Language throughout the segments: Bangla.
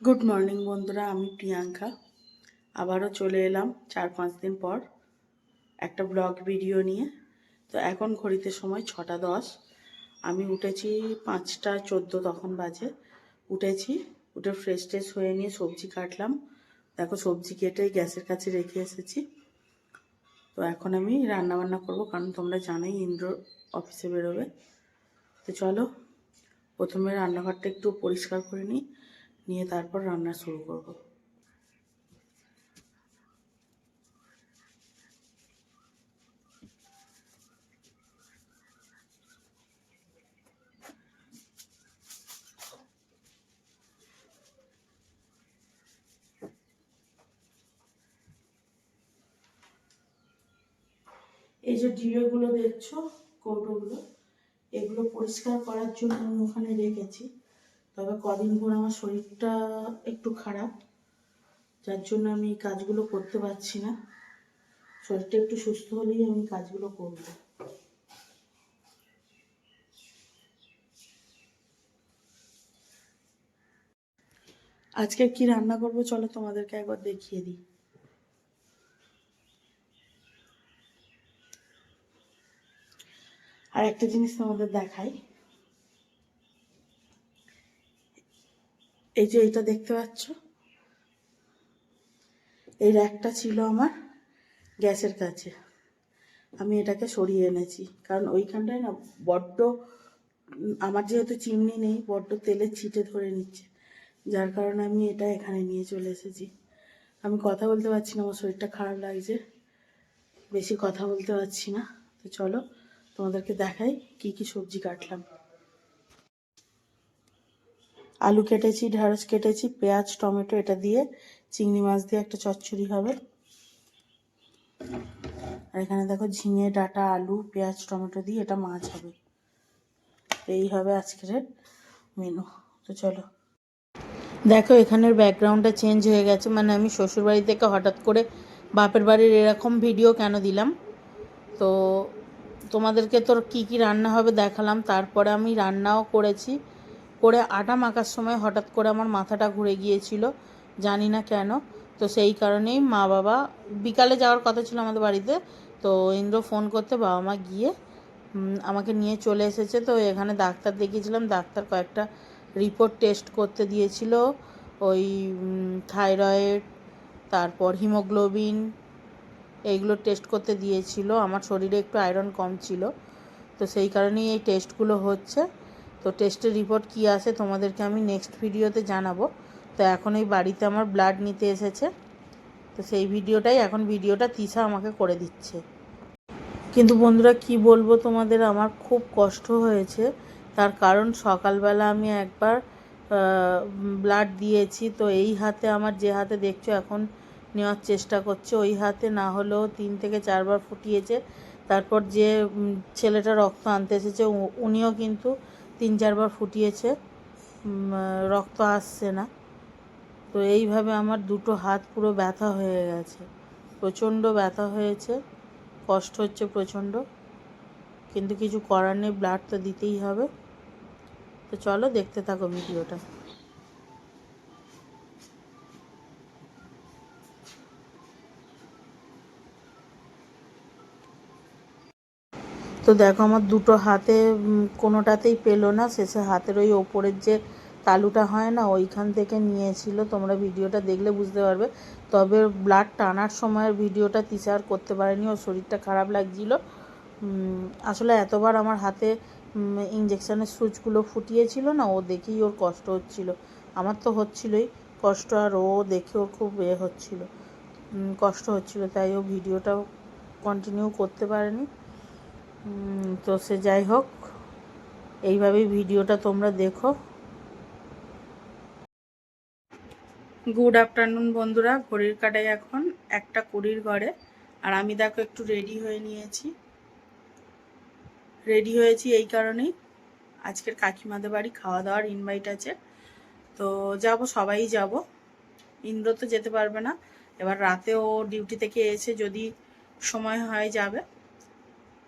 গুড মর্নিং বন্ধুরা, আমি প্রিয়াঙ্কা আবারও চলে এলাম 4-5 দিন পর একটা ব্লগ ভিডিও নিয়ে। তো এখন ঘড়িতে সময় 6টা 10। আমি উঠেছি 5টা 14 তখন বাজে। উঠে ফ্রেশ ট্রেশ হয়ে নিয়ে সবজি কাটলাম। দেখো সবজি কেটে গ্যাসের কাছে রেখে এসেছি। তো এখন আমি রান্না বান্না করবো, কারণ তোমরা জানোই ইন্দ্র অফিসে বেরোবে। তো চলো প্রথমে রান্নাঘরটা একটু পরিষ্কার করে নিয়ে তারপর রান্না শুরু করব। এই যে ডিবেগুলো দেখছো, কৌটোগুলো, এগুলো পরিষ্কার করার জন্য আমি ওখানে রেখেছি। তবে কদিন পর আমার শরীরটা একটু খারাপ, যার জন্য আমি কাজগুলো করতে পারছি না। শরীরটা একটু সুস্থ হলেই আমি কাজগুলো করব। আজকে কি রান্না করব চলো তোমাদেরকে একবার দেখিয়ে দিই। আর একটা জিনিস তোমাদের দেখাই, এই যে এইটা দেখতে পাচ্ছ, এই র্যাকটা ছিল আমার গ্যাসের কাছে। আমি এটাকে সরিয়ে এনেছি, কারণ ওইখানটায় না বড্ড, আমার যেহেতু চিমনি নেই, বড্ড তেলের ছিটে ধরে নিচ্ছে, যার কারণে আমি এটা এখানে নিয়ে চলে এসেছি। আমি কথা বলতে পারছি না, আমার শরীরটা খারাপ লাগছে, বেশি কথা বলতে পারছি না। তো চলো তোমাদেরকে দেখাই কি কি সবজি কাটলাম। আলু কেটেছি, ঢেঁড়স কেটেছি, পেঁয়াজ টমেটো, এটা দিয়ে চিংড়ি মাছ দিয়ে একটা চচ্চড়ি হবে। আর এখানে দেখো ঝিঙে ডাঁটা, আলু, পেঁয়াজ টমেটো দিয়ে এটা মাছ হবে। এই হবে আজকের মেনু। তো চলো দেখো, এখানের ব্যাকগ্রাউন্ডটা চেঞ্জ হয়ে গেছে, মানে আমি শ্বশুরবাড়ি থেকে হঠাৎ করে বাপের বাড়ির এরকম ভিডিও কেন দিলাম। তো তোমাদেরকে তোর কি কি রান্না হবে দেখালাম, তারপরে আমি রান্নাও করেছি। করে আটা মাখার সময় হঠাৎ করে আমার মাথাটা ঘুরে গিয়েছিল, জানি না কেন। তো সেই কারণেই মা বাবা, বিকালে যাওয়ার কথা ছিল আমাদের বাড়িতে, তো ইন্দ্র ফোন করতে বাবা মা গিয়ে আমাকে নিয়ে চলে এসেছে। তো এখানে ডাক্তার দেখিয়েছিলাম, ডাক্তার কয়েকটা রিপোর্ট টেস্ট করতে দিয়েছিল, ওই থাইরয়েড, তারপর হিমোগ্লোবিন, এইগুলো টেস্ট করতে দিয়েছিল। আমার শরীরে একটু আয়রন কম ছিল, তো সেই কারণেই এই টেস্টগুলো হচ্ছে। তো টেস্টের রিপোর্ট কী আসে তোমাদেরকে আমি নেক্সট ভিডিওতে জানাবো। তো এখন এই বাড়িতে আমার ব্লাড নিতে এসেছে, তো সেই ভিডিওটা তিশা আমাকে করে দিচ্ছে। কিন্তু বন্ধুরা কি বলবো তোমাদের, আমার খুব কষ্ট হয়েছে। তার কারণ সকালবেলা আমি একবার ব্লাড দিয়েছি, তো এই হাতে, আমার যে হাতে দেখছো এখন নেওয়ার চেষ্টা করছে, ওই হাতে না হলেও 3 থেকে 4 বার ফুটিয়েছে। তারপর যে ছেলেটা রক্ত আনতে এসেছে উনিও কিন্তু 3-4 বার ফুটিয়েছে, রক্ত আসছে না। তো এইভাবে আমার দুটো হাত পুরো ব্যথা হয়ে গেছে, প্রচণ্ড ব্যথা হয়েছে, কষ্ট হচ্ছে প্রচণ্ড, কিন্তু কিছু করার নেই, ব্লাড তো দিতেই হবে। তো চলো দেখতে থাকো ভিডিওটা। তো দেখো আমার দুটো হাতে কোনোটাতেই পেলো না, শেষে হাতের ওই ওপরের যে তালুটা হয় না, ওইখান থেকে নিয়েছিল। তোমরা ভিডিওটা দেখলে বুঝতে পারবে। তবে ব্লাড টানার সময়ের ভিডিওটা তিশা আর করতে পারেনি, ওর শরীরটা খারাপ লাগছিল। আসলে এতবার আমার হাতে ইঞ্জেকশানের সুচগুলো ফুটিয়েছিল না, ও দেখেই ওর কষ্ট হচ্ছিল। আমার তো হচ্ছিলই কষ্ট, আর ও দেখে ওর খুব হচ্ছিল, কষ্ট হচ্ছিল, তাই ও ভিডিওটা কন্টিনিউ করতে পারেনি। তো সে যাই হোক, এইভাবেই ভিডিওটা তোমরা দেখো। গুড আফটারনুন বন্ধুরা, ঘড়ির কাটায় এখন 1:20 ঘরে। আর আমি দেখো একটু রেডি হয়েছি এই কারণেই, আজকের কাকিমাদের বাড়ি খাওয়া দাওয়ার ইনভাইট আছে। তো যাব, সবাই যাব, ইন্দ্র তো যেতে পারবে না। এবার রাতে ও ডিউটি থেকে এসে যদি সময় হয় যাবে।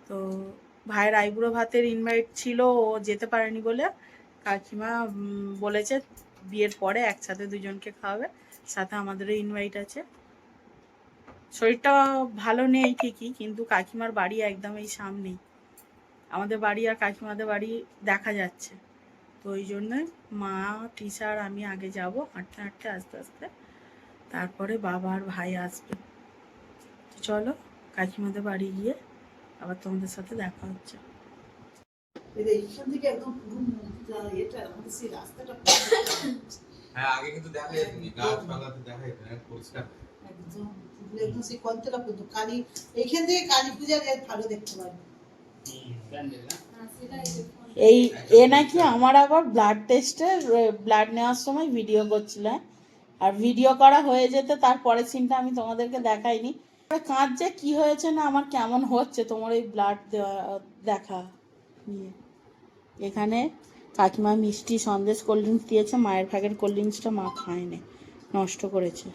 তো ভাইয়ের আইবুড়ো ভাতের ইনভাইট ছিল, ও যেতে পারেনি বলে কাকিমা বলেছে বিয়ের পরে একসাথে দুজনকে খাওয়াবে, সাথে আমাদেরও ইনভাইট আছে। শরীরটা ভালো নেই ঠিকই, কিন্তু কাকিমার বাড়ি একদম এই সামনেই, আমাদের বাড়ি আর কাকিমাদের বাড়ি দেখা যাচ্ছে। তো ওই জন্যই মা, তিশা আর আমি আগে যাব, হাঁটতে হাঁটতে আস্তে আস্তে, তারপরে বাবা আর ভাই আসবে। তো চলো কাকিমাদের বাড়ি গিয়ে আবার তোমাদের সাথে দেখা হচ্ছে। হ্যাঁ, আগে কিন্তু দেখা যেত না, গাছপালাতে দেখা যেত না, পরিষ্কার একদম একদম সেই কলতলা পর্যন্ত কালী, এইখান থেকে কালী পূজার ভালো দেখতে পারবে। এই এ নাকি আমার আবার ব্লাড টেস্টের ব্লাড নেওয়ার সময় ভিডিও করছিল, আর ভিডিও করা হয়ে যেতে তারপরের সিনটা আমি তোমাদেরকে দেখাইনি। কাঁদছে কি হয়েছে না আমার কেমন হচ্ছে তোমার এই ব্লাড দেখা নিয়ে। এখানে কাকিমা মিষ্টি সন্দেশ কোল্ড ড্রিঙ্কস দিয়েছে, মায়ের ভাগের কোল্ড ড্রিঙ্কসটা মা খায়নি, নষ্ট করেছে।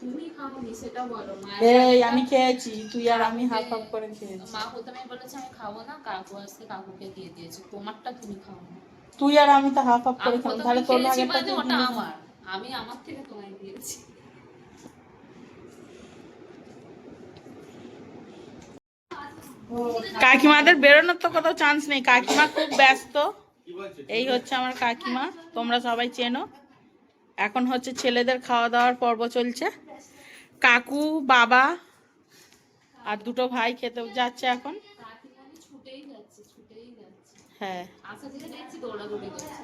তুমি খাওনি সেটা বলো। এই আমি খেয়েছি, তুই আর আমি হাফ হাফ করে খেয়েছি। মা প্রথমে বলেছে আমি খাবো না, কাকু আসতে কাকুকে দিয়ে দিয়েছে, তোমারটা তুমি খাও না। তুই আর আমি তো হাফ হাফ করে খেলাম, তাহলে তোর ভাগেরটা তুই ওটা দিলি। আমার, আমি আমার থেকে তোমায় দিয়েছি। কাকিমাদের বেরোনোর তো কোথাও চান্স নেই, কাকিমা খুব ব্যস্ত। এই হচ্ছে আমার কাকিমা, তোমরা সবাই চেনো। এখন হচ্ছে ছেলেদের খাওয়া দাওয়ার পর্ব চলছে, কাকু, বাবা আর দুটো ভাই খেতে যাচ্ছে এখন। ছুটেই যাচ্ছে, ছুটেই যাচ্ছে। হ্যাঁ, আশা থেকে দেখছি দৌড়াদৌড়ি করছে।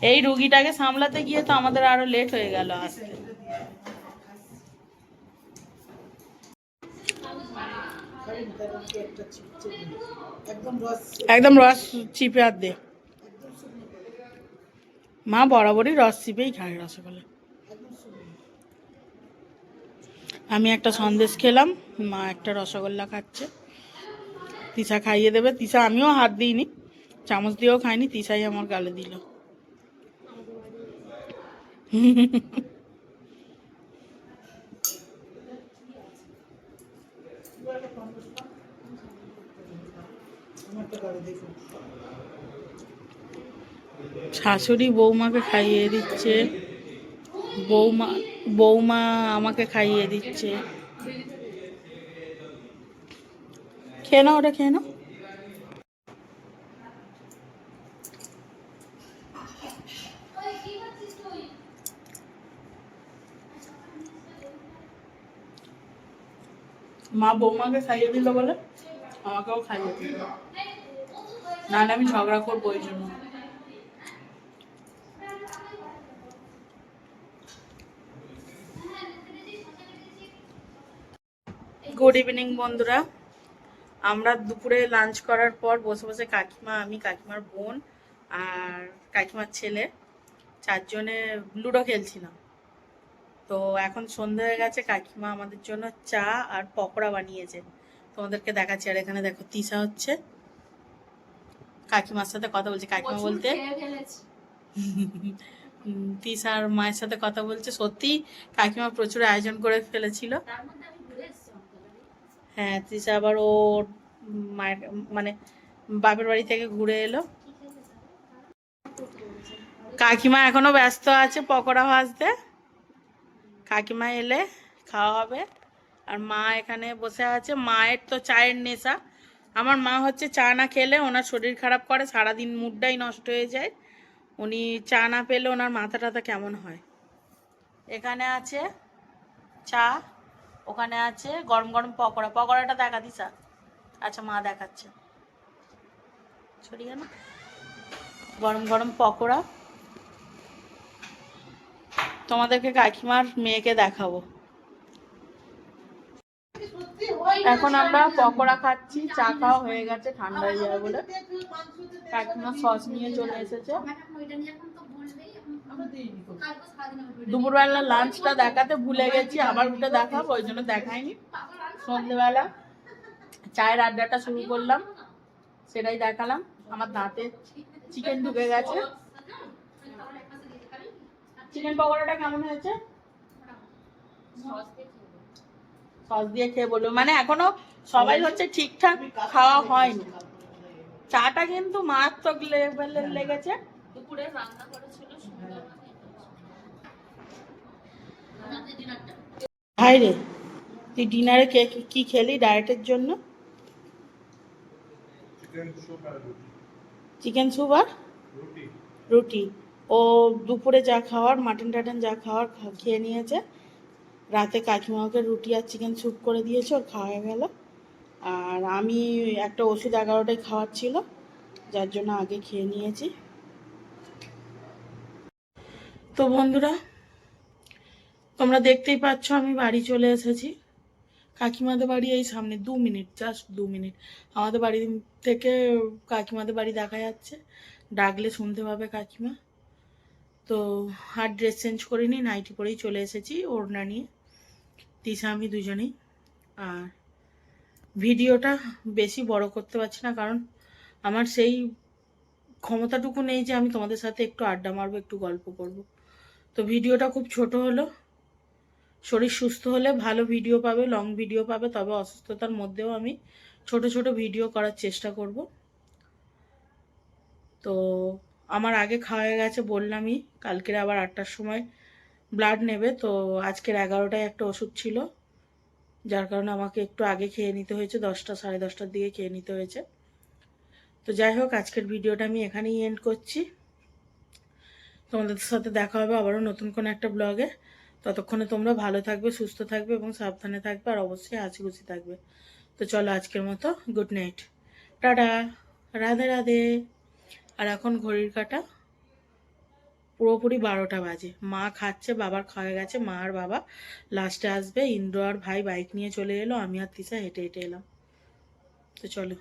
এই রুগীটাকে সামলাতে গিয়ে তো আমাদের আরো লেট হয়ে গেল আসতে। একদম রস চিপে আর দে, মা বরাবরই রস চিপেই খায় রসগোল্লা। আমি একটা সন্দেশ খেলাম, মা একটা রসগোল্লা খাচ্ছে। তিশা খাইয়ে দেবে, তিশা আমিও হাত দিইনি, চামচ দিয়েও খাইনি, তিশাই আমার গালে দিল। শাশুড়ি বৌমাকে খাইয়ে দিচ্ছে, বৌমা আমাকে খাইয়ে দিচ্ছে। খেয়ে নাও, ওটা খেয়ে নাও। মা বৌমাকে খাইয়ে দিল বলে আমাকেও খাইয়ে দিল, নাহলে আমি ঝগড়া করবো ওই জন্য। গুড ইভিনিং বন্ধুরা, আমরা দুপুরে লাঞ্চ করার পর বসে বসে কাকিমা, আমি, কাকিমার বোন আর কাকিমার ছেলে চারজনে লুডো খেলছিলাম। তো এখন সন্ধ্যা হয়ে গেছে, কাকিমা আমাদের জন্য চা আর পকোড়া বানিয়েছে, তোমাদেরকে দেখাচ্ছি। আর এখানে দেখো তিশা হচ্ছে কাকিমার সাথে কথা বলছে, কাকিমা বলতে তিশার মায়ের সাথে কথা বলছে। সত্যি কাকিমা প্রচুর আয়োজন করে ফেলেছিল। হ্যাঁ, তৃষা আবার ওর মায়ের মানে বাপের বাড়ি থেকে ঘুরে এলো। কাকিমা এখনো ব্যস্ত আছে পকোড়া ভাজতে, কাকিমা এলে খাওয়া হবে। আর মা এখানে বসে আছে, মায়ের তো চায়ের নেশা। আমার মা হচ্ছে চা না খেলে ওনার শরীর খারাপ করে, সারাদিন মুডটাই নষ্ট হয়ে যায়, উনি চা না পেলে ওনার মাথা টাথা কেমন হয়। এখানে আছে চা, ওখানে আছে গরম গরম পকোড়া, পকোড়াটা দেখা দিস। আচ্ছা মা দেখাচ্ছে, ছড়িয়ে না, গরম গরম পকোড়া। তোমাদেরকে কাকিমার মেয়েকে দেখাবো। এখন আমরা পকোড়া খাচ্ছি, চা খাওয়া হয়ে গেছে, ঠান্ডা হয়ে যাবে বলে কাকিমা সস নিয়ে চলে এসেছে। দুপুরবেলা লাঞ্চটা দেখাতে ভুলে গেছি, আবার উঠে দেখাবো, ওই জন্য দেখাইনি। সন্ধ্যেবেলা চায়ের আড্ডাটা শুরু করলাম, সেটাই দেখালাম। আমার দাঁতে চিকেন ঢুকে গেছে। চিকেন পকোড়াটা কেমন হয়েছে? সস দিয়ে খেয়ে বলবো, মানে এখনো সবাই হচ্ছে ঠিকঠাক খাওয়া হয়নি। চাটা কিন্তু মারাত্মক লেভেলের লেগেছে। দুপুরে রান্না করেছিল সুন্দর রাতে ডিনারটা। হাই রে, তুই ডিনারে কি খেলি ডায়েটের জন্য? চিকেন স্যুপ আর রুটি। ও দুপুরে যা খাওয়ার মাটন টাটন যা খাওয়ার খেয়ে নিয়েছে। রাতে কাকিমাকে রুটি আর চিকেন স্যুপ করে দিয়েছে, ওর খাওয়া হয়ে গেল। আর আমি একটা ওষুধ 11টায় খাওয়ার ছিল, যার জন্য আগে খেয়ে নিয়েছি। তো বন্ধুরা, তোমরা দেখতেই পাচ্ছ আমি বাড়ি চলে এসেছি। কাকিমাদের বাড়ি এই সামনে, 2 মিনিট, জাস্ট 2 মিনিট। আমাদের বাড়ি থেকে কাকিমাদের বাড়ি দেখা যাচ্ছে, ডাকলে শুনতে পাবে কাকিমা। তো আর ড্রেস চেঞ্জ করিনি, নাইটি পরেই চলে এসেছি ওড়না নিয়ে, তিশা আমি দুজনেই। আর ভিডিওটা বেশি বড় করতে পারছি না, কারণ আমার সেই ক্ষমতাটুকু নেই যে আমি তোমাদের সাথে একটু আড্ডা মারবো, একটু গল্প করব। তো ভিডিওটা খুব ছোট হলো। শরীর সুস্থ হলে ভালো ভিডিও পাবে, লং ভিডিও পাবে, তবে অসুস্থতার মধ্যেও আমি ছোট ছোট ভিডিও করার চেষ্টা করব। তো আমার আগে খাওয়া হয়ে গেছে বললামই, কালকের আবার 8টার সময় ব্লাড নেবে। তো আজকের 11টায় একটা ওষুধ ছিল, যার কারণে আমাকে একটু আগে খেয়ে নিতে হয়েছে, 10টা সাড়ে 10টার দিকে খেয়ে নিতে হয়েছে। তো যাই হোক, আজকের ভিডিওটা আমি এখানেই এন্ড করছি। তোমাদের সাথে দেখা হবে আবারও নতুন কোনো একটা ব্লগে। ততক্ষণে তোমরা ভালো থাকবে, সুস্থ থাকবে এবং সাবধানে থাকবে, আর অবশ্যই হাসি খুশি থাকবে। তো চলো আজকের মতো good night, tata, Radhe Radhe. আর এখন ঘড়ির কাঁটা পুরোপুরি 12টা বাজে। মা খাচ্ছে, বাবার খাওয়া গেছে, মা আর বাবা লাস্টে আসবে। ইন্দ্র আর ভাই বাইক নিয়ে চলে এলো, আমি আর তিশা হেঁটে হেঁটে এলাম। তো চলো।